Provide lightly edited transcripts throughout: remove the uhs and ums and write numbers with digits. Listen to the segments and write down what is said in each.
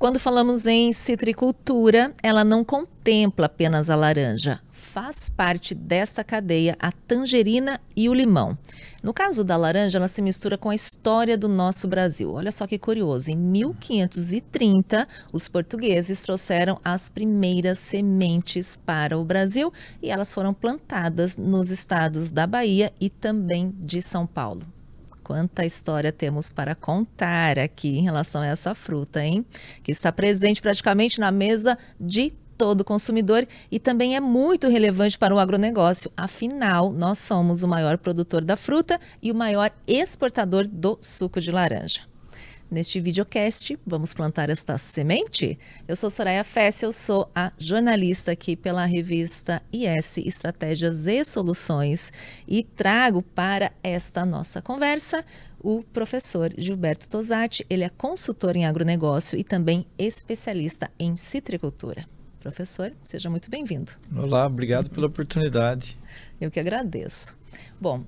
Quando falamos em citricultura, ela não contempla apenas a laranja. Faz parte desta cadeia a tangerina e o limão. No caso da laranja, ela se mistura com a história do nosso Brasil. Olha só que curioso, em 1530, os portugueses trouxeram as primeiras sementes para o Brasil e elas foram plantadas nos estados da Bahia e também de São Paulo. Quanta história temos para contar aqui em relação a essa fruta, hein? Que está presente praticamente na mesa de todo consumidor e também é muito relevante para o agronegócio. Afinal, nós somos o maior produtor da fruta e o maior exportador do suco de laranja. Neste videocast, vamos plantar esta semente? Eu sou Soraya Fessi, eu sou a jornalista aqui pela revista IS Estratégias e Soluções e trago para esta nossa conversa o professor Gilberto Tosatti. Ele é consultor em agronegócio e também especialista em citricultura. Professor, seja muito bem-vindo. Olá, obrigado pela oportunidade. Eu que agradeço. Bom,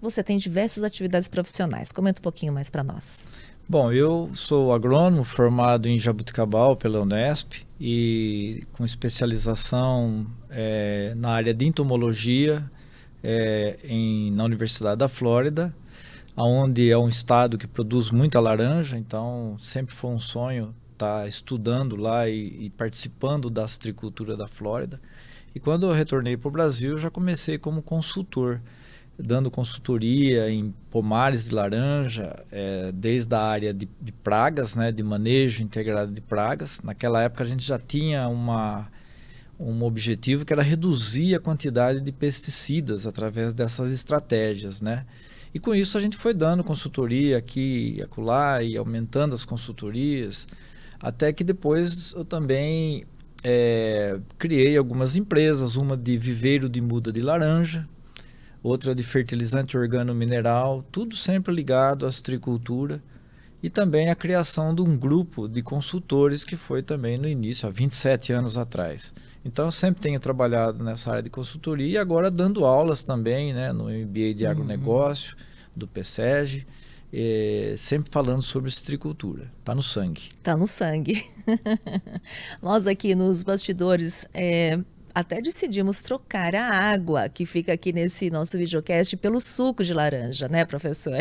você tem diversas atividades profissionais. Comenta um pouquinho mais para nós. Bom, eu sou agrônomo formado em Jaboticabal pela Unesp e com especialização na área de entomologia na Universidade da Flórida, onde é um estado que produz muita laranja, então sempre foi um sonho estar estudando lá e participando da citricultura da Flórida. E quando eu retornei para o Brasil, já comecei como consultor, dando consultoria em pomares de laranja, desde a área de pragas, né, de manejo integrado de pragas. Naquela época a gente já tinha um objetivo que era reduzir a quantidade de pesticidas através dessas estratégias, né? E com isso a gente foi dando consultoria aqui e acolá e aumentando as consultorias, até que depois eu também criei algumas empresas, uma de viveiro de muda de laranja, outra de fertilizante organo-mineral, tudo sempre ligado à citricultura e também a criação de um grupo de consultores que foi também no início, há 27 anos atrás. Então eu sempre tenho trabalhado nessa área de consultoria e agora dando aulas também, né, no MBA de agronegócio, do PSEG, sempre falando sobre citricultura. Está no sangue. Está no sangue. Nós aqui nos bastidores até decidimos trocar a água que fica aqui nesse nosso videocast pelo suco de laranja, né, professor?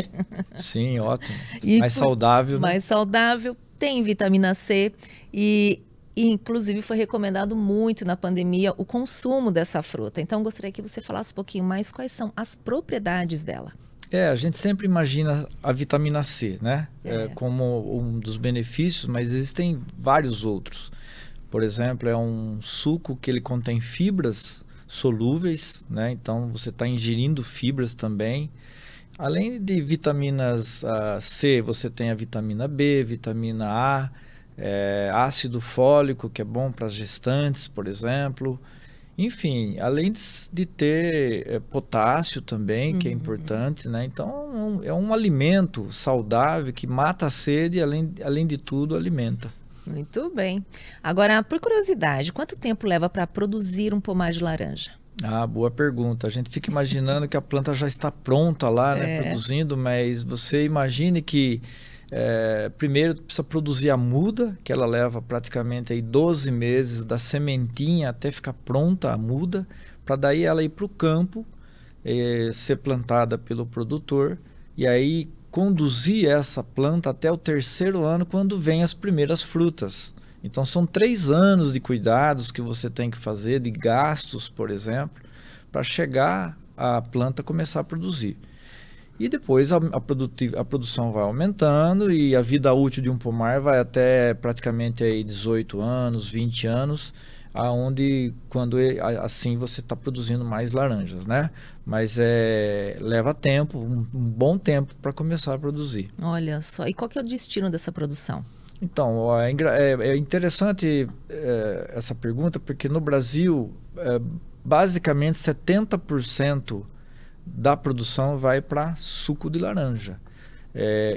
Sim, ótimo. E mais saudável. Mais saudável, tem vitamina C e inclusive foi recomendado muito na pandemia o consumo dessa fruta. Então gostaria que você falasse um pouquinho mais quais são as propriedades dela. A gente sempre imagina a vitamina C, né? Como um dos benefícios, mas existem vários outros. Por exemplo, é um suco que ele contém fibras solúveis, né? Então você está ingerindo fibras também. Além de vitaminas C, você tem a vitamina B, vitamina A, ácido fólico, que é bom para as gestantes, por exemplo. Enfim, além de ter potássio também, que é importante, né? Então é um alimento saudável que mata a sede e além de tudo alimenta. Muito bem. Agora, por curiosidade, quanto tempo leva para produzir um pomar de laranja? Boa pergunta. A gente fica imaginando que a planta já está pronta lá, né, produzindo, mas você imagine que primeiro precisa produzir a muda, que ela leva praticamente aí 12 meses da sementinha até ficar pronta a muda, para daí ela ir para o campo, ser plantada pelo produtor e aí conduzir essa planta até o 3º ano, quando vem as primeiras frutas. Então são 3 anos de cuidados que você tem que fazer, de gastos, por exemplo, para chegar a planta começar a produzir. E depois a produção vai aumentando e a vida útil de um pomar vai até praticamente aí 18 anos, 20 anos, quando assim você está produzindo mais laranjas, né? Mas leva tempo, um bom tempo para começar a produzir. Olha só, e qual que é o destino dessa produção? Então, é interessante essa pergunta, porque no Brasil, basicamente 70% da produção vai para suco de laranja.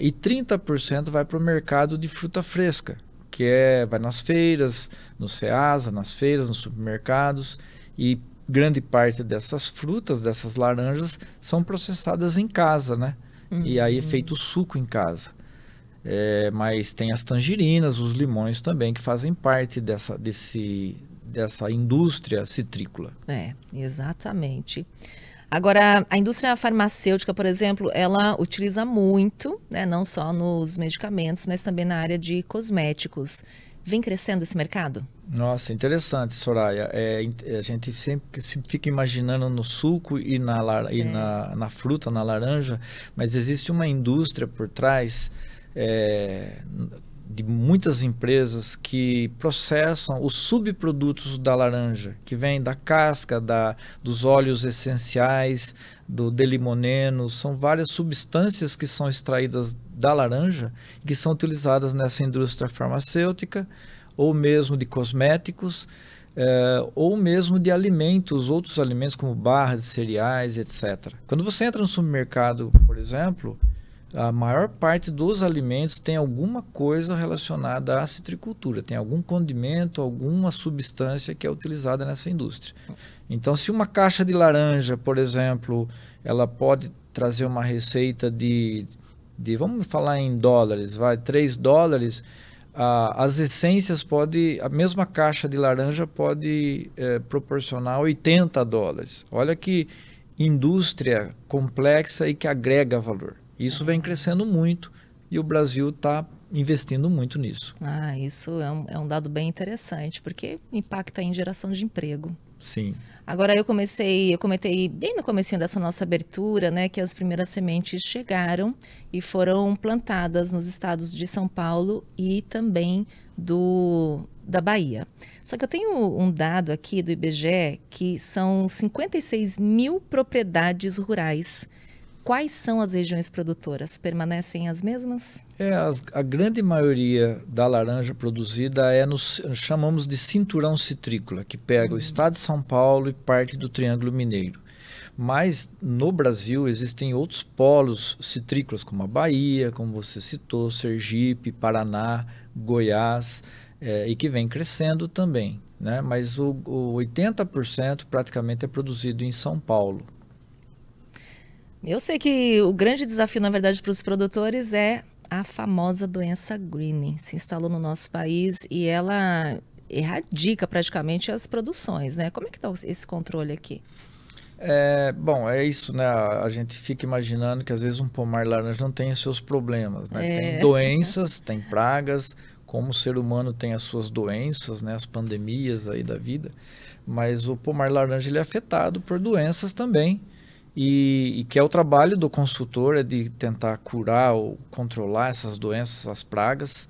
E 30% vai para o mercado de fruta fresca, que vai nas feiras, no Ceasa, nas feiras, nos supermercados, e grande parte dessas frutas, dessas laranjas, são processadas em casa, né? E aí é feito o suco em casa. mas tem as tangerinas, os limões também, que fazem parte dessa indústria citrícola. Exatamente. Agora, a indústria farmacêutica, por exemplo, ela utiliza muito, né, não só nos medicamentos, mas também na área de cosméticos. Vem crescendo esse mercado? Nossa, interessante, Soraya. A gente sempre se fica imaginando no suco e na fruta, na laranja, mas existe uma indústria por trás de muitas empresas que processam os subprodutos da laranja, que vem da casca, dos óleos essenciais, do delimoneno. São várias substâncias que são extraídas da laranja, que são utilizadas nessa indústria farmacêutica, ou mesmo de cosméticos, ou mesmo de alimentos, outros alimentos como barras de cereais, etc. Quando você entra no supermercado, por exemplo, a maior parte dos alimentos tem alguma coisa relacionada à citricultura, tem algum condimento, alguma substância que é utilizada nessa indústria. Então, se uma caixa de laranja, por exemplo, ela pode trazer uma receita vamos falar em dólares, $3, as essências a mesma caixa de laranja pode proporcionar $80. Olha que indústria complexa e que agrega valor. Isso vem crescendo muito e o Brasil está investindo muito nisso. Isso é um dado bem interessante, porque impacta em geração de emprego. Sim. Agora eu comentei bem no comecinho dessa nossa abertura, né, que as primeiras sementes chegaram e foram plantadas nos estados de São Paulo e também da Bahia. Só que eu tenho um dado aqui do IBGE que são 56 mil propriedades rurais. Quais são as regiões produtoras? Permanecem as mesmas? A grande maioria da laranja produzida chamamos de cinturão citrícola, que pega o estado de São Paulo e parte do Triângulo Mineiro. Mas no Brasil existem outros polos citrícolas, como a Bahia, como você citou, Sergipe, Paraná, Goiás, e que vem crescendo também, né? Mas o 80% praticamente é produzido em São Paulo. Eu sei que o grande desafio, na verdade, para os produtores é a famosa doença greening. Se instalou no nosso país e ela erradica praticamente as produções, né? Como é que está esse controle aqui? Bom, é isso, né? A gente fica imaginando que às vezes um pomar laranja não tem seus problemas, né? Tem doenças, tem pragas, como o ser humano tem as suas doenças, né? As pandemias aí da vida, mas o pomar laranja ele é afetado por doenças também. E que é o trabalho do consultor, de tentar curar ou controlar essas doenças, as pragas.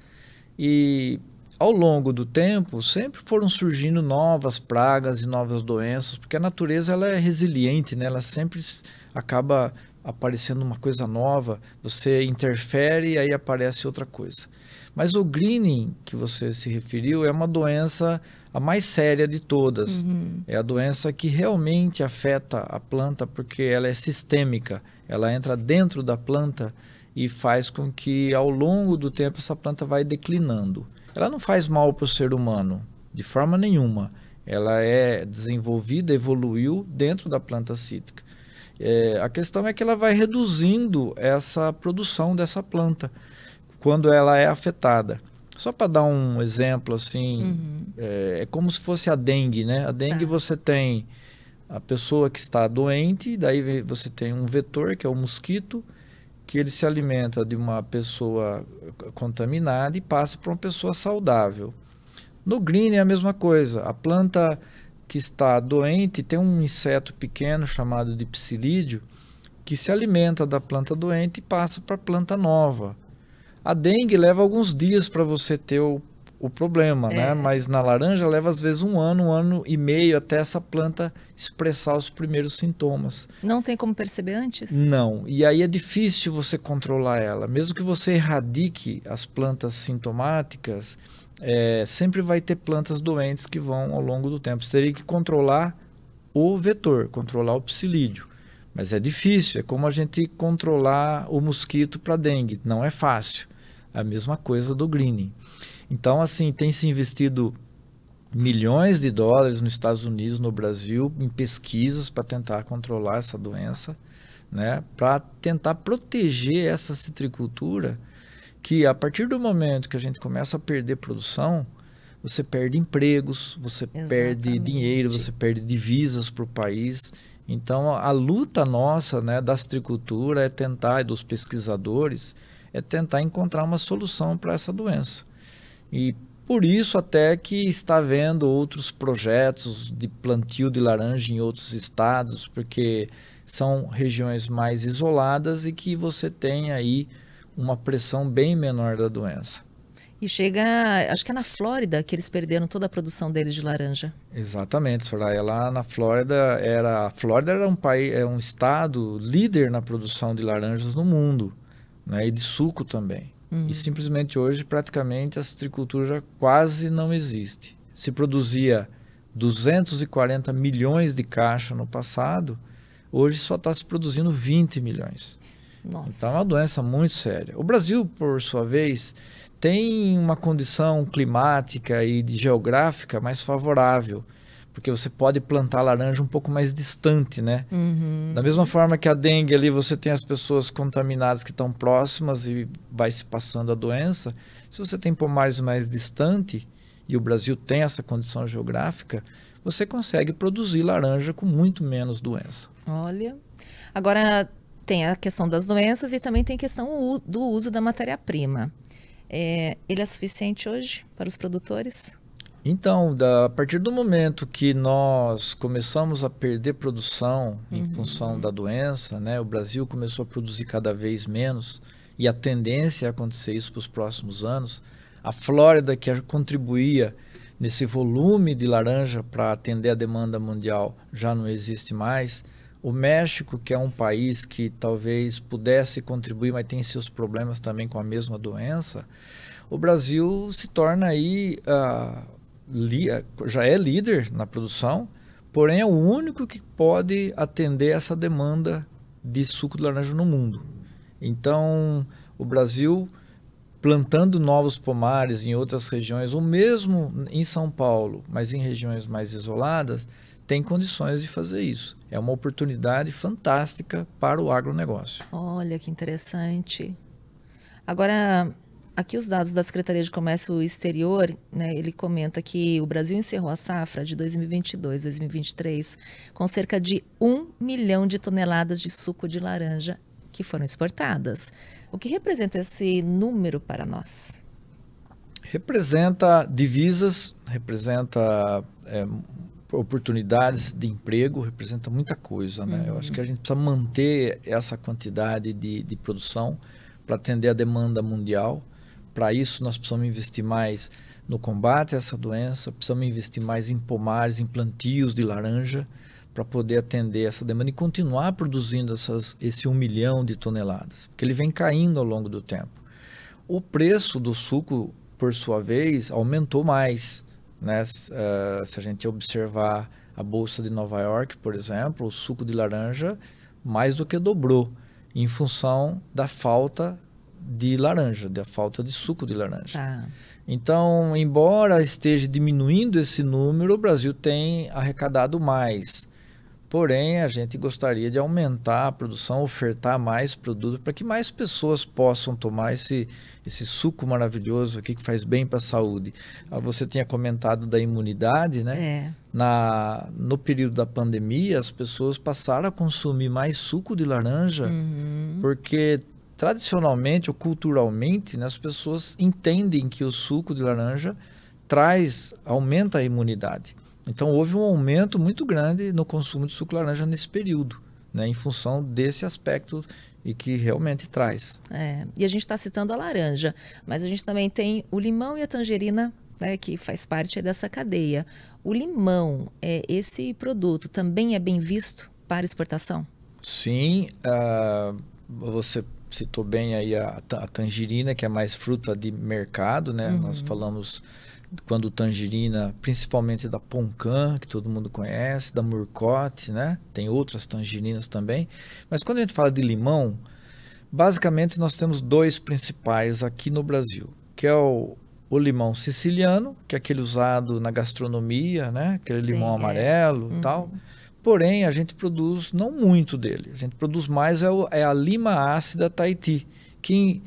E ao longo do tempo sempre foram surgindo novas pragas e novas doenças, porque a natureza ela é resiliente, né? Ela sempre acaba aparecendo uma coisa nova, você interfere e aí aparece outra coisa. Mas o greening que você se referiu é uma doença a mais séria de todas. É a doença que realmente afeta a planta porque ela é sistêmica. Ela entra dentro da planta e faz com que ao longo do tempo essa planta vai declinando. Ela não faz mal para o ser humano, de forma nenhuma. Ela é desenvolvida, evoluiu dentro da planta cítrica. A questão é que ela vai reduzindo essa produção dessa planta quando ela é afetada. Só para dar um exemplo assim, é como se fosse a dengue, né? A dengue você tem a pessoa que está doente, daí você tem um vetor, que é o mosquito, que ele se alimenta de uma pessoa contaminada e passa para uma pessoa saudável. No green é a mesma coisa, a planta que está doente tem um inseto pequeno chamado de psilídeo, que se alimenta da planta doente e passa para a planta nova. A dengue leva alguns dias para você ter o problema, né? Mas na laranja leva às vezes um ano e meio até essa planta expressar os primeiros sintomas. Não tem como perceber antes? Não, e aí é difícil você controlar ela. Mesmo que você erradique as plantas sintomáticas, sempre vai ter plantas doentes que vão ao longo do tempo. Você teria que controlar o vetor, controlar o psilídeo. Mas é difícil, é como a gente controlar o mosquito para dengue, não é fácil. A mesma coisa do greening. Então, assim, tem se investido milhões de dólares nos Estados Unidos, no Brasil, em pesquisas para tentar controlar essa doença, né? Para tentar proteger essa citricultura que a partir do momento que a gente começa a perder produção, você perde empregos, você perde dinheiro, você perde divisas para o país. Então, a luta nossa, né, da citricultura é tentar, e dos pesquisadores, é tentar encontrar uma solução para essa doença. E por isso até que está havendo outros projetos de plantio de laranja em outros estados, porque são regiões mais isoladas e que você tem aí uma pressão bem menor da doença. E chega, acho que é na Flórida que eles perderam toda a produção deles de laranja. Exatamente, Soraya. Lá na Flórida era um país, um estado líder na produção de laranjas no mundo, né, e de suco também. E simplesmente hoje praticamente a citricultura quase não existe. Se produzia 240 milhões de caixas no passado, hoje só está se produzindo 20 milhões. Nossa. Então é uma doença muito séria. O Brasil, por sua vez, tem uma condição climática e geográfica mais favorável, porque você pode plantar laranja um pouco mais distante, né? Da mesma forma que a dengue ali, você tem as pessoas contaminadas que estão próximas e vai se passando a doença. Se você tem pomares mais distante, e o Brasil tem essa condição geográfica, você consegue produzir laranja com muito menos doença. Olha, agora tem a questão das doenças e também tem a questão do uso da matéria-prima. Ele é suficiente hoje para os produtores? Então, a partir do momento que nós começamos a perder produção em função da doença, né, o Brasil começou a produzir cada vez menos, e a tendência é acontecer isso para os próximos anos. A Flórida, que contribuía nesse volume de laranja para atender a demanda mundial, já não existe mais. O México, que é um país que talvez pudesse contribuir, mas tem seus problemas também com a mesma doença, o Brasil se torna aí... já é líder na produção, porém é o único que pode atender essa demanda de suco de laranja no mundo. Então, o Brasil, plantando novos pomares em outras regiões, ou mesmo em São Paulo, mas em regiões mais isoladas, tem condições de fazer isso. É uma oportunidade fantástica para o agronegócio. Olha que interessante. Agora, aqui os dados da Secretaria de Comércio Exterior, né, ele comenta que o Brasil encerrou a safra de 2022-2023 com cerca de 1 milhão de toneladas de suco de laranja que foram exportadas. O que representa esse número para nós? Representa divisas, representa oportunidades de emprego, representa muita coisa, né? Eu acho que a gente precisa manter essa quantidade de produção para atender a demanda mundial. Para isso, nós precisamos investir mais no combate a essa doença, precisamos investir mais em pomares, em plantios de laranja, para poder atender essa demanda e continuar produzindo esse 1 milhão de toneladas, porque ele vem caindo ao longo do tempo. O preço do suco, por sua vez, aumentou mais, né? Se a gente observar a Bolsa de Nova York, por exemplo, o suco de laranja mais do que dobrou, em função da falta de laranja, da falta de suco de laranja. Tá. Então, embora esteja diminuindo esse número, o Brasil tem arrecadado mais. Porém, a gente gostaria de aumentar a produção, ofertar mais produtos para que mais pessoas possam tomar esse suco maravilhoso aqui que faz bem para a saúde. Você tinha comentado da imunidade, né? No período da pandemia, as pessoas passaram a consumir mais suco de laranja, porque tradicionalmente ou culturalmente, né, as pessoas entendem que o suco de laranja aumenta a imunidade. Então houve um aumento muito grande no consumo de suco de laranja nesse período, né, em função desse aspecto e que realmente traz. E a gente está citando a laranja, mas a gente também tem o limão e a tangerina, né, que faz parte dessa cadeia. O limão, esse produto também é bem visto para exportação? Sim, você citou bem aí a tangerina, que é mais fruta de mercado, né? Nós falamos quando tangerina, principalmente da Poncã, que todo mundo conhece, da Murcote, né? Tem outras tangerinas também. Mas quando a gente fala de limão, basicamente nós temos dois principais aqui no Brasil, que é o limão siciliano, que é aquele usado na gastronomia, né? Aquele limão amarelo e tal. Porém, a gente produz não muito dele. A gente produz mais é a lima ácida Tahiti, que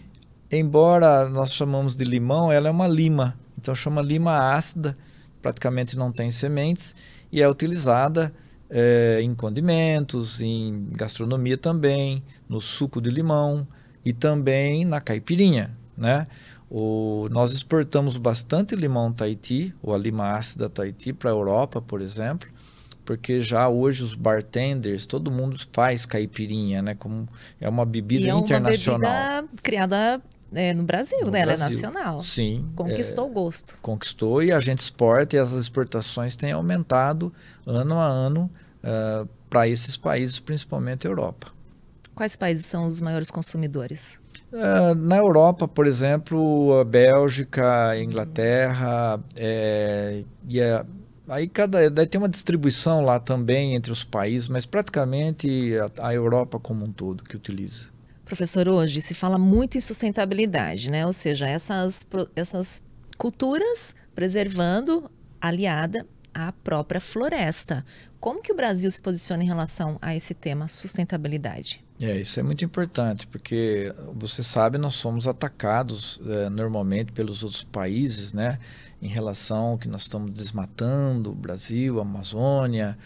embora nós chamamos de limão, ela é uma lima. Então chama lima ácida, praticamente não tem sementes e é utilizada em condimentos, em gastronomia também, no suco de limão e também na caipirinha, né? Nós exportamos bastante limão Tahiti, ou a lima ácida Tahiti, para a Europa, por exemplo, porque já hoje os bartenders, todo mundo faz caipirinha, né? Como é uma bebida internacional. É uma bebida criada no Brasil, No né? Ela é Brasil. nacional. Sim. Conquistou o gosto. Conquistou e a gente exporta e as exportações têm aumentado ano a ano para esses países, principalmente a Europa. Quais países são os maiores consumidores? Na Europa, por exemplo, a Bélgica, a Inglaterra, daí tem uma distribuição lá também entre os países, mas praticamente a Europa como um todo que utiliza. Professor, hoje se fala muito em sustentabilidade, né? Ou seja, essas culturas preservando aliada à própria floresta. Como que o Brasil se posiciona em relação a esse tema, sustentabilidade? Isso é muito importante, porque você sabe, nós somos atacados normalmente pelos outros países, né? Em relação ao que nós estamos desmatando, o Brasil, a Amazônia,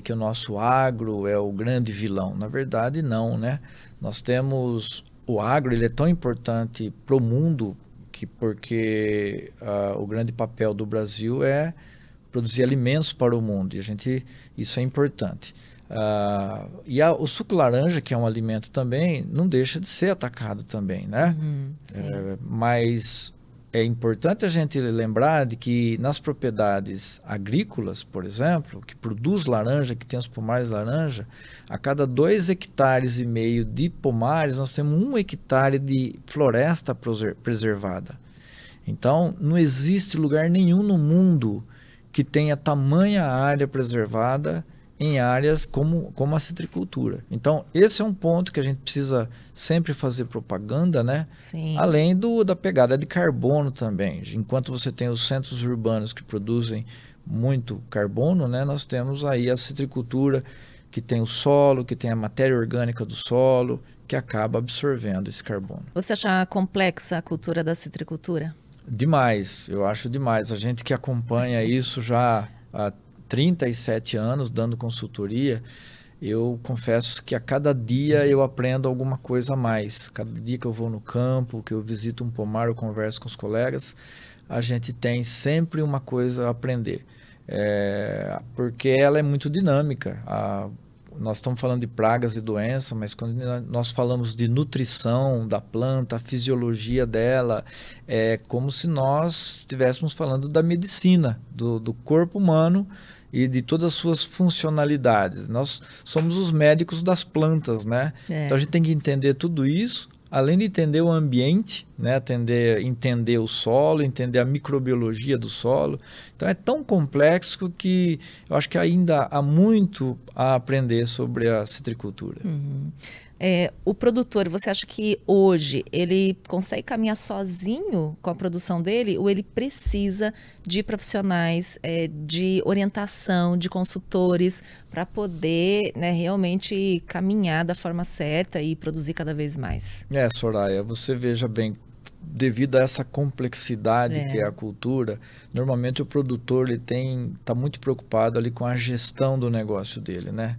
que o nosso agro é o grande vilão. Na verdade, não, né? Nós temos o agro, ele é tão importante para o mundo, porque o grande papel do Brasil é produzir alimentos para o mundo, e isso é importante. O suco laranja, que é um alimento também, não deixa de ser atacado também, né? Mas é importante a gente lembrar de que nas propriedades agrícolas, por exemplo, que produz laranja, que tem os pomares de laranja, a cada 2,5 hectares de pomares, nós temos 1 hectare de floresta preservada. Então, não existe lugar nenhum no mundo que tenha tamanha área preservada em áreas como a citricultura. Então, esse é um ponto que a gente precisa sempre fazer propaganda, né? Sim. Além da pegada de carbono também. Enquanto você tem os centros urbanos que produzem muito carbono, né? Nós temos aí a citricultura, que tem o solo, que tem a matéria orgânica do solo, que acaba absorvendo esse carbono. Você acha complexa a cultura da citricultura? Demais, eu acho demais. A gente que acompanha isso já há 37 anos dando consultoria, eu confesso que a cada dia eu aprendo alguma coisa a mais. Cada dia que eu vou no campo, que eu visito um pomar, eu converso com os colegas, a gente tem sempre uma coisa a aprender. Porque ela é muito dinâmica. Nós estamos falando de pragas e doenças, mas quando nós falamos de nutrição da planta, a fisiologia dela, é como se nós estivéssemos falando da medicina, do corpo humano e de todas as suas funcionalidades. Nós somos os médicos das plantas, né? Então a gente tem que entender tudo isso, além de entender o ambiente, né? Entender o solo, entender a microbiologia do solo. Então é tão complexo que eu acho que ainda há muito a aprender sobre a citricultura. O produtor, você acha que hoje ele consegue caminhar sozinho com a produção dele ou ele precisa de profissionais, de orientação, de consultores para poder, né, realmente caminhar da forma certa e produzir cada vez mais? Soraya, você veja bem, devido a essa complexidade que é a cultura, normalmente o produtor está muito preocupado ali com a gestão do negócio dele, né?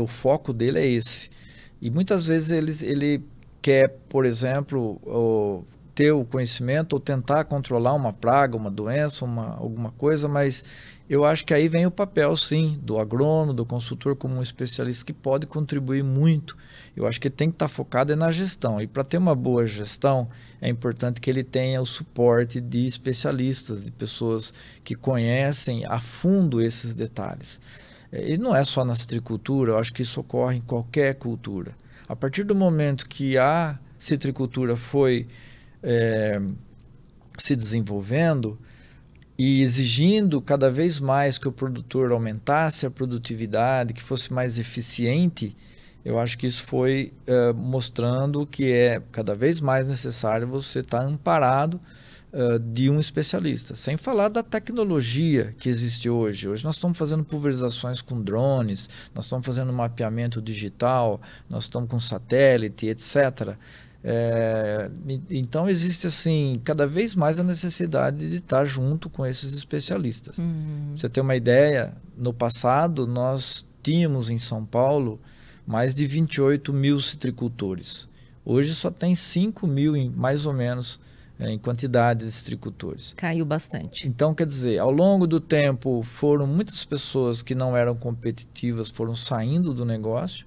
O foco dele é esse. E muitas vezes ele quer, por exemplo, ter o conhecimento ou tentar controlar uma praga, uma doença, alguma coisa, mas eu acho que aí vem o papel, sim, do agrônomo, do consultor como um especialista que pode contribuir muito. Eu acho que tem que estar focado na gestão. E para ter uma boa gestão, é importante que ele tenha o suporte de especialistas, de pessoas que conhecem a fundo esses detalhes. E não é só na citricultura, eu acho que isso ocorre em qualquer cultura. A partir do momento que a citricultura foi se desenvolvendo e exigindo cada vez mais que o produtor aumentasse a produtividade, que fosse mais eficiente, eu acho que isso foi mostrando que é cada vez mais necessário você estar amparado de um especialista, sem falar da tecnologia que existe hoje. Hoje nós estamos fazendo pulverizações com drones, nós estamos fazendo mapeamento digital, nós estamos com satélite, etc. Então existe assim cada vez mais a necessidade de estar junto com esses especialistas. Pra você ter uma ideia, no passado nós tínhamos em São Paulo mais de 28 mil citricultores. Hoje só tem 5 mil, mais ou menos, em quantidade de citricultores. Caiu bastante. Então, quer dizer, ao longo do tempo, foram muitas pessoas que não eram competitivas, foram saindo do negócio,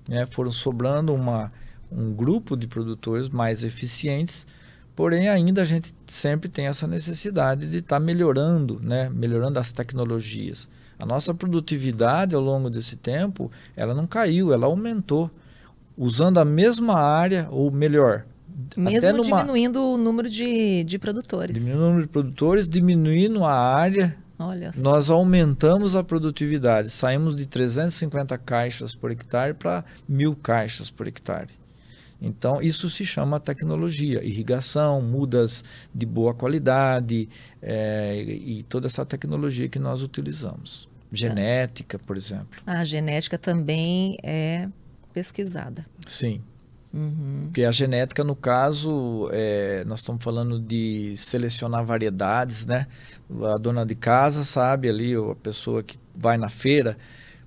né? Foram sobrando um grupo de produtores mais eficientes, porém ainda a gente sempre tem essa necessidade de estar melhorando, né? Melhorando as tecnologias. A nossa produtividade ao longo desse tempo, ela não caiu, ela aumentou, usando a mesma área, ou melhor, mesmo diminuindo o número de produtores. Diminuindo o número de produtores, diminuindo a área, nós aumentamos a produtividade. Saímos de 350 caixas por hectare para 1.000 caixas por hectare. Então, isso se chama tecnologia, irrigação, mudas de boa qualidade e toda essa tecnologia que nós utilizamos. Genética, por exemplo. A genética também é pesquisada. Sim. Porque a genética, no caso, nós estamos falando de selecionar variedades, né? A dona de casa sabe ali, ou a pessoa que vai na feira,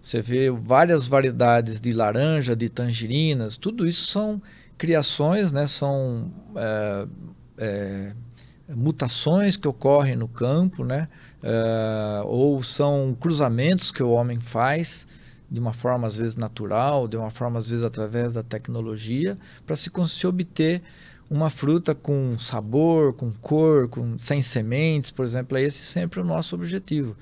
você vê várias variedades de laranja, de tangerinas, tudo isso são criações, né? São mutações que ocorrem no campo, né? Ou são cruzamentos que o homem faz de uma forma às vezes natural, de uma forma às vezes através da tecnologia, para se obter uma fruta com sabor, com cor, sem sementes, por exemplo. É esse sempre o nosso objetivo.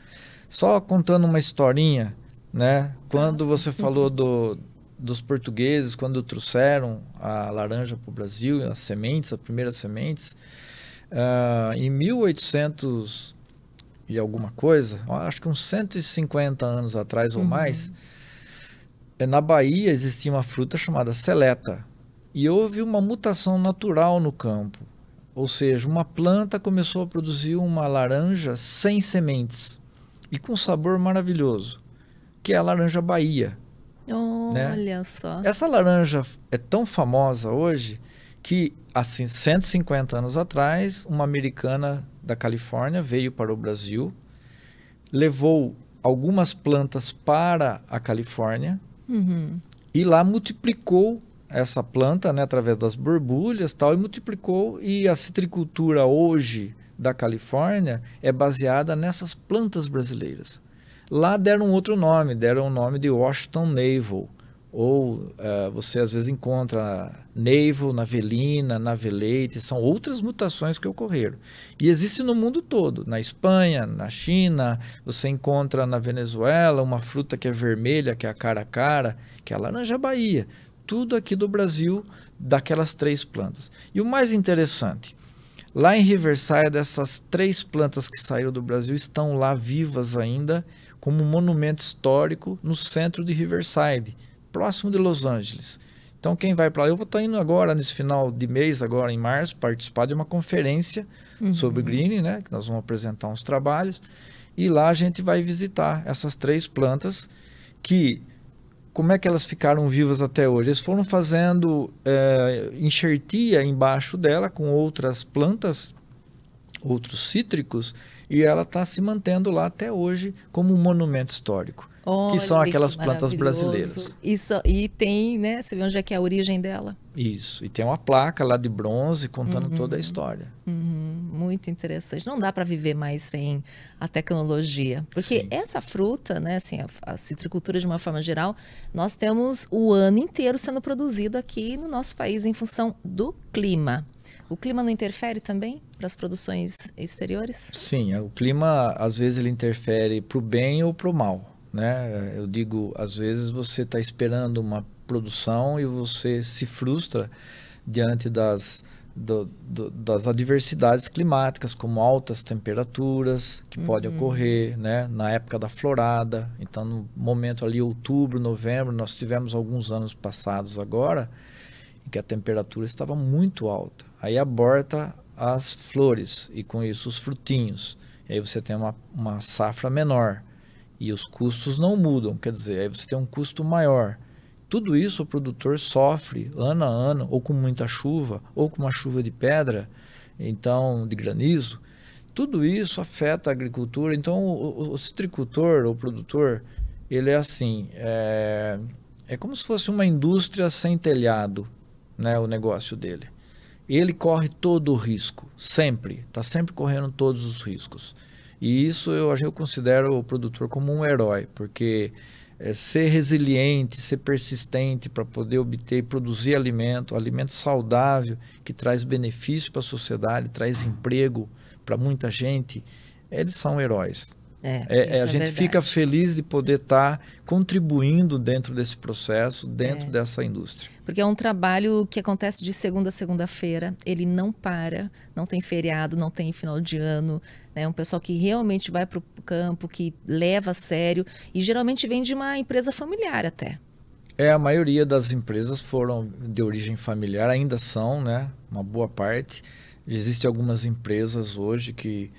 Só contando uma historinha, né? Quando você falou dos portugueses, quando trouxeram a laranja para o Brasil, as sementes, as primeiras sementes, em 1800 e alguma coisa, acho que uns 150 anos atrás ou mais, na Bahia existia uma fruta chamada seleta, e houve uma mutação natural no campo, ou seja, uma planta começou a produzir uma laranja sem sementes e com sabor maravilhoso, que é a laranja Bahia. Olha só. Essa laranja é tão famosa hoje que, assim, 150 anos atrás, uma americana da Califórnia veio para o Brasil, levou algumas plantas para a Califórnia, e lá multiplicou essa planta, né, através das borbulhas e multiplicou, e a citricultura hoje da Califórnia é baseada nessas plantas brasileiras. Lá deram outro nome, deram o nome de Washington Navel, ou você às vezes encontra Navel, Navelina, Naveleite, são outras mutações que ocorreram. E existe no mundo todo, na Espanha, na China, você encontra na Venezuela uma fruta que é vermelha, que é a cara, que é a laranja Bahia. Tudo aqui do Brasil, daquelas 3 plantas. E o mais interessante, lá em Riverside, essas 3 plantas que saíram do Brasil estão lá vivas ainda, como um monumento histórico no centro de Riverside, próximo de Los Angeles. Então quem vai para lá, eu vou estar indo agora nesse final de mês, agora em março, participar de uma conferência sobre green, né, que nós vamos apresentar uns trabalhos, e lá a gente vai visitar essas 3 plantas que, como é que elas ficaram vivas até hoje? Eles foram fazendo enxertia embaixo dela com outras plantas, outros cítricos, e ela está se mantendo lá até hoje como um monumento histórico. Olha, que são aquelas plantas brasileiras. Isso, e tem, né? Você vê onde é que é a origem dela? Isso, e tem uma placa lá de bronze contando toda a história. Muito interessante. Não dá para viver mais sem a tecnologia. Porque essa fruta, né, assim, a citricultura de uma forma geral, nós temos o ano inteiro sendo produzido aqui no nosso país em função do clima. O clima não interfere também para as produções exteriores? Sim, o clima às vezes ele interfere para o bem ou para o mal, né? Eu digo, às vezes você está esperando uma produção e você se frustra diante das adversidades climáticas, como altas temperaturas que podem ocorrer, né? Na época da florada. Então, no momento ali, outubro, novembro, nós tivemos alguns anos passados agora em que a temperatura estava muito alta. Aí aborta as flores e com isso os frutinhos. E aí você tem uma safra menor e os custos não mudam, quer dizer, aí você tem um custo maior. Tudo isso o produtor sofre ano a ano, ou com muita chuva, ou com uma chuva de pedra, então de granizo. Tudo isso afeta a agricultura. Então o citricultor, o produtor, ele é assim, é como se fosse uma indústria sem telhado, né, o negócio dele. Ele corre todo o risco, sempre, está sempre correndo todos os riscos. E isso eu considero o produtor como um herói, porque ser resiliente, ser persistente para poder obter e produzir alimento saudável, que traz benefício para a sociedade, traz emprego para muita gente, eles são heróis. A gente fica feliz de poder estar contribuindo dentro desse processo, dentro dessa indústria. Porque é um trabalho que acontece de segunda a segunda-feira, ele não para, não tem feriado, não tem final de ano, né? Um pessoal que realmente vai para o campo, que leva a sério e geralmente vem de uma empresa familiar até. A maioria das empresas foram de origem familiar, ainda são, né? Uma boa parte. Existem algumas empresas hoje que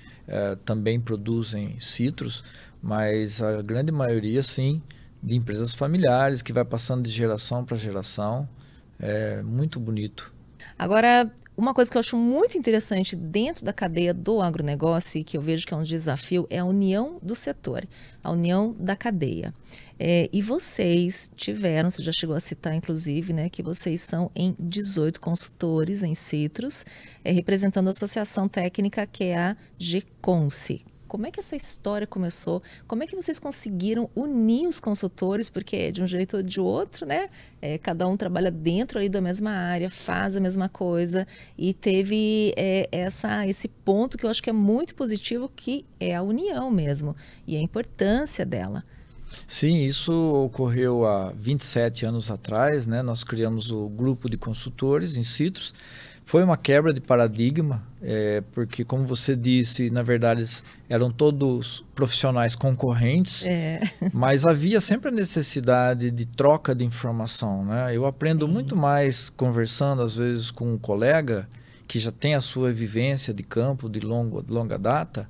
também produzem citros, mas a grande maioria, sim, de empresas familiares, que vai passando de geração para geração. É muito bonito. Agora, uma coisa que eu acho muito interessante dentro da cadeia do agronegócio e que eu vejo que é um desafio é a união do setor, a união da cadeia. E vocês tiveram, você já chegou a citar inclusive, né, que vocês são em 18 consultores em citros, representando a associação técnica que é a GECONSE. Como é que essa história começou? Como é que vocês conseguiram unir os consultores? Porque de um jeito ou de outro, né? Cada um trabalha dentro aí da mesma área, faz a mesma coisa e teve esse ponto que eu acho que é muito positivo, que é a união mesmo e a importância dela. Sim, isso ocorreu há 27 anos atrás, né? Nós criamos o grupo de consultores em citros. Foi uma quebra de paradigma, porque, como você disse, na verdade eram todos profissionais concorrentes, mas havia sempre a necessidade de troca de informação, né? Eu aprendo muito mais conversando, às vezes, com um colega que já tem a sua vivência de campo de longa data.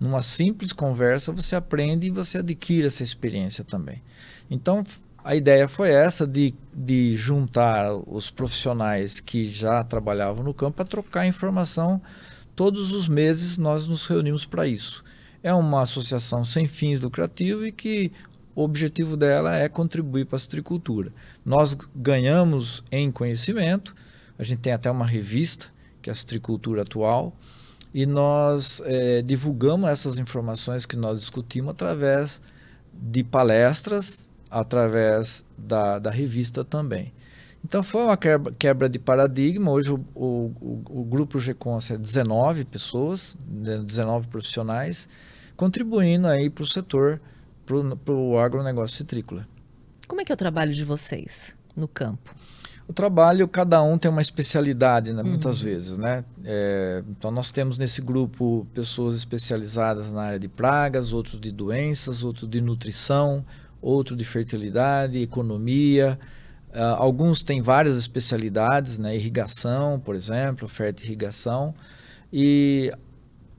Numa simples conversa você aprende e você adquire essa experiência também. Então, a ideia foi essa de juntar os profissionais que já trabalhavam no campo para trocar informação. Todos os meses nós nos reunimos para isso. É uma associação sem fins lucrativos e que o objetivo dela é contribuir para a citricultura. Nós ganhamos em conhecimento, a gente tem até uma revista, que é a Citricultura Atual, e nós divulgamos essas informações que nós discutimos através de palestras, através da revista também. Então foi uma quebra de paradigma. Hoje o grupo GECONSE é 19 pessoas, 19 profissionais, contribuindo aí para o setor, para o agronegócio citrícola. Como é que é o trabalho de vocês no campo? O trabalho, cada um tem uma especialidade, né, muitas vezes, né? Então nós temos nesse grupo pessoas especializadas na área de pragas, outros de doenças, outros de nutrição, outro de fertilidade, economia. Alguns têm várias especialidades, né? Irrigação, por exemplo, oferta de irrigação. E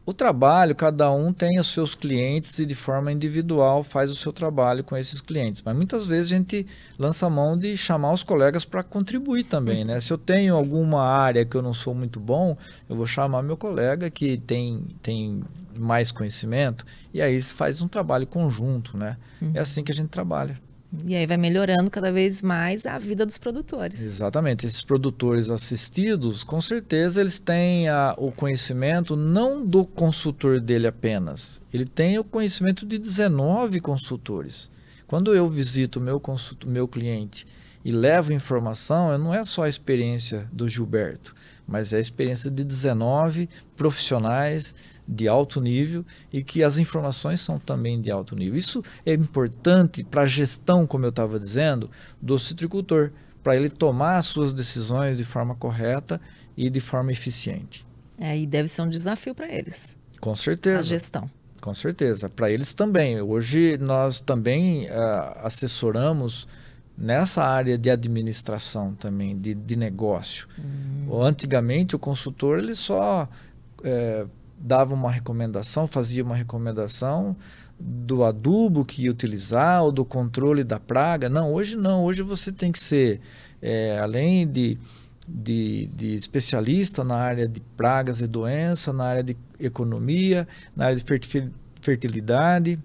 o trabalho, cada um tem os seus clientes e de forma individual faz o seu trabalho com esses clientes. Mas muitas vezes a gente lança a mão de chamar os colegas para contribuir também, né? Se eu tenho alguma área que eu não sou muito bom, eu vou chamar meu colega que tem mais conhecimento e aí se faz um trabalho conjunto, né? É assim que a gente trabalha. E aí vai melhorando cada vez mais a vida dos produtores. Exatamente. Esses produtores assistidos, com certeza eles têm o conhecimento não do consultor dele apenas. Ele tem o conhecimento de 19 consultores. Quando eu visito o meu cliente e levo informação, não é só a experiência do Gilberto, mas é a experiência de 19 profissionais de alto nível e que as informações são também de alto nível. Isso é importante para a gestão, como eu estava dizendo, do citricultor, para ele tomar as suas decisões de forma correta e de forma eficiente. E deve ser um desafio para eles. Com certeza. A gestão. Com certeza. Para eles também. Hoje nós também assessoramos nessa área de administração também, de negócio. Antigamente o consultor ele só dava uma recomendação, fazia uma recomendação do adubo que ia utilizar ou do controle da praga. Não, hoje você tem que ser, além de especialista na área de pragas e doenças, na área de economia, na área de fertilidade,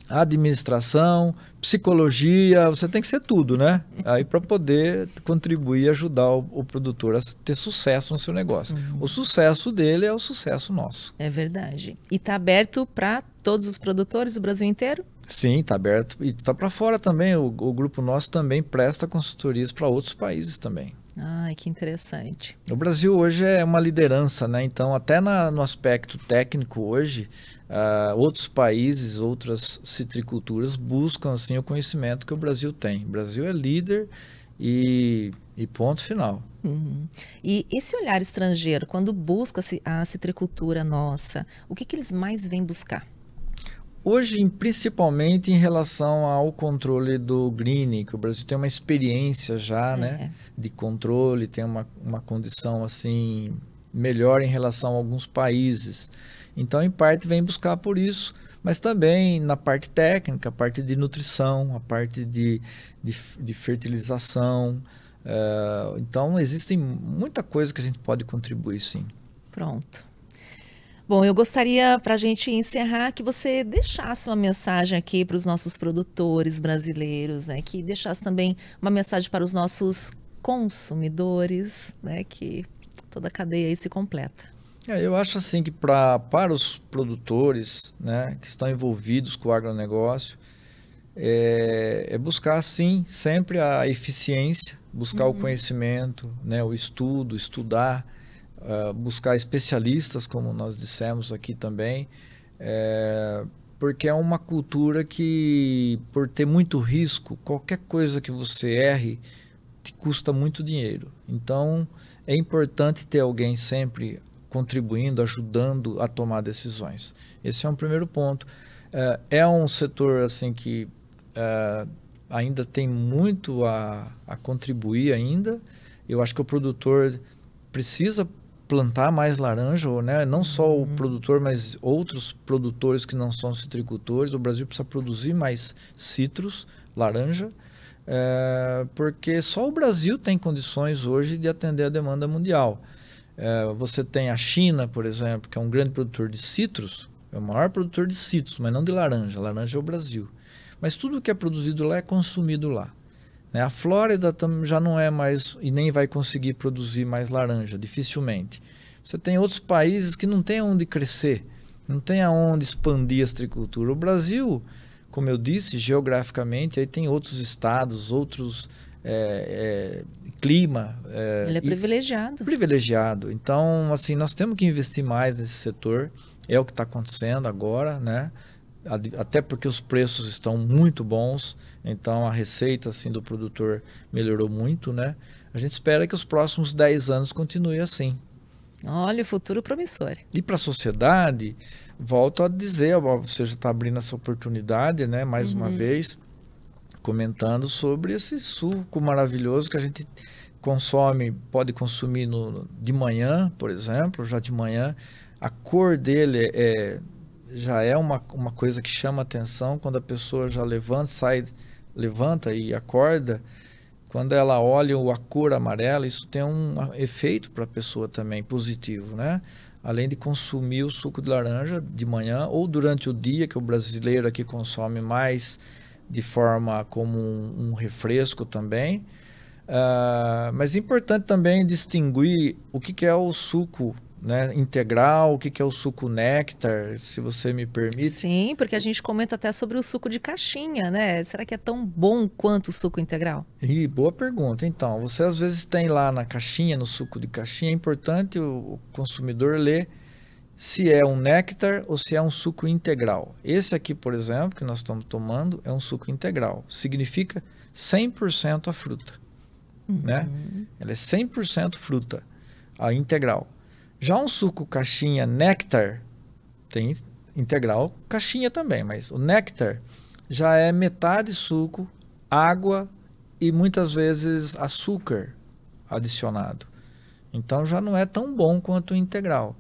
administração, psicologia, você tem que ser tudo, né? Aí para poder contribuir e ajudar o produtor a ter sucesso no seu negócio. O sucesso dele é o sucesso nosso. É verdade. E está aberto para todos os produtores do Brasil inteiro? Sim, está aberto. E está para fora também. O grupo nosso também presta consultorias para outros países também. Ai, que interessante. O Brasil hoje é uma liderança, né? Então, até no aspecto técnico hoje, outros países, outras citriculturas buscam assim o conhecimento que o Brasil tem. O Brasil é líder e ponto final. E esse olhar estrangeiro, quando busca a citricultura nossa, o que eles mais vêm buscar? Hoje, principalmente em relação ao controle do greening, que o Brasil tem uma experiência já, né, de controle, tem uma condição assim melhor em relação a alguns países. Então, em parte, vem buscar por isso, mas também na parte técnica, a parte de nutrição, a parte de fertilização. Então, existem muita coisa que a gente pode contribuir, sim. Pronto. Bom, eu gostaria, para a gente encerrar, que você deixasse uma mensagem aqui para os nossos produtores brasileiros, né? Que deixasse também uma mensagem para os nossos consumidores, né? Que toda a cadeia aí se completa. Eu acho assim que para os produtores, né, que estão envolvidos com o agronegócio, é buscar sim sempre a eficiência, buscar o conhecimento, né, o estudo, estudar, buscar especialistas, como nós dissemos aqui também, porque é uma cultura que, por ter muito risco, qualquer coisa que você erre te custa muito dinheiro. Então, é importante ter alguém sempre contribuindo, ajudando a tomar decisões. Esse é um primeiro ponto. É um setor assim que ainda tem muito a contribuir ainda. Eu acho que o produtor precisa plantar mais laranja, né? Não só o produtor, mas outros produtores que não são citricultores. O Brasil precisa produzir mais citros, laranja, porque só o Brasil tem condições hoje de atender a demanda mundial. Você tem a China, por exemplo, que é um grande produtor de citros, é o maior produtor de citros, mas não de laranja. Laranja é o Brasil. Mas tudo que é produzido lá é consumido lá. A Flórida já não é mais e nem vai conseguir produzir mais laranja, dificilmente. Você tem outros países que não tem aonde crescer, não tem aonde expandir a citricultura. O Brasil, como eu disse, geograficamente, aí tem outros estados, outros clima. Ele é privilegiado. Privilegiado. Então, assim, nós temos que investir mais nesse setor. É o que está acontecendo agora, né? Até porque os preços estão muito bons, então a receita assim, do produtor melhorou muito, né? A gente espera que os próximos 10 anos continue assim. Olha, o futuro promissor. E para a sociedade, volto a dizer, você já está abrindo essa oportunidade, né? Mais uma vez, comentando sobre esse suco maravilhoso que a gente consome, pode consumir de manhã, por exemplo, já de manhã. A cor dele já é uma coisa que chama atenção quando a pessoa já levanta e acorda. Quando ela olha a cor amarela, isso tem um efeito para a pessoa também positivo, né? Além de consumir o suco de laranja de manhã ou durante o dia, que o brasileiro aqui consome mais de forma como um refresco também. Mas é importante também distinguir o que é o suco, né, integral, o que é o suco néctar, se você me permite. Sim, porque a gente comenta até sobre o suco de caixinha, né? Será que é tão bom quanto o suco integral? Boa pergunta. Então, você às vezes tem lá na caixinha, no suco de caixinha, é importante o consumidor ler se é um néctar ou se é um suco integral. Esse aqui, por exemplo, que nós estamos tomando, é um suco integral. Significa 100% a fruta, né? Ela é 100% fruta, a integral. Já um suco caixinha néctar, tem integral caixinha também, mas o néctar já é metade suco, água e muitas vezes açúcar adicionado. Então já não é tão bom quanto o integral.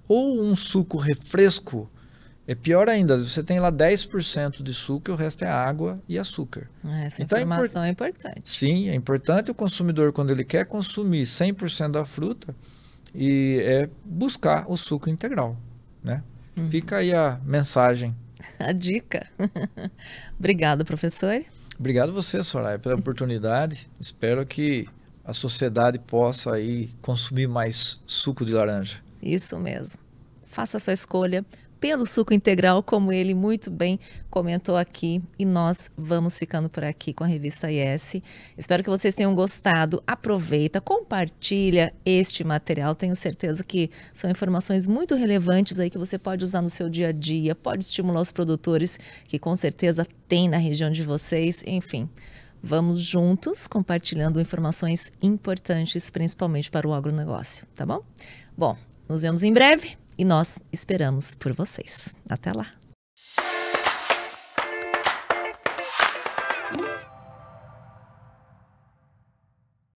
Ou um suco refresco, é pior ainda, você tem lá 10% de suco e o resto é água e açúcar. Essa informação é importante. Sim, é importante o consumidor, quando ele quer consumir 100% da fruta, e é buscar o suco integral, né? Fica aí a mensagem. A dica. Obrigada, professor. Obrigado você, Soraya, pela oportunidade. Espero que a sociedade possa aí consumir mais suco de laranja. Isso mesmo. Faça a sua escolha pelo suco integral, como ele muito bem comentou aqui. E nós vamos ficando por aqui com a revista IS. Espero que vocês tenham gostado. Aproveita, compartilha este material. Tenho certeza que são informações muito relevantes aí que você pode usar no seu dia a dia, pode estimular os produtores, que com certeza tem na região de vocês. Enfim, vamos juntos compartilhando informações importantes, principalmente para o agronegócio, tá bom? Bom, nos vemos em breve. E nós esperamos por vocês. Até lá!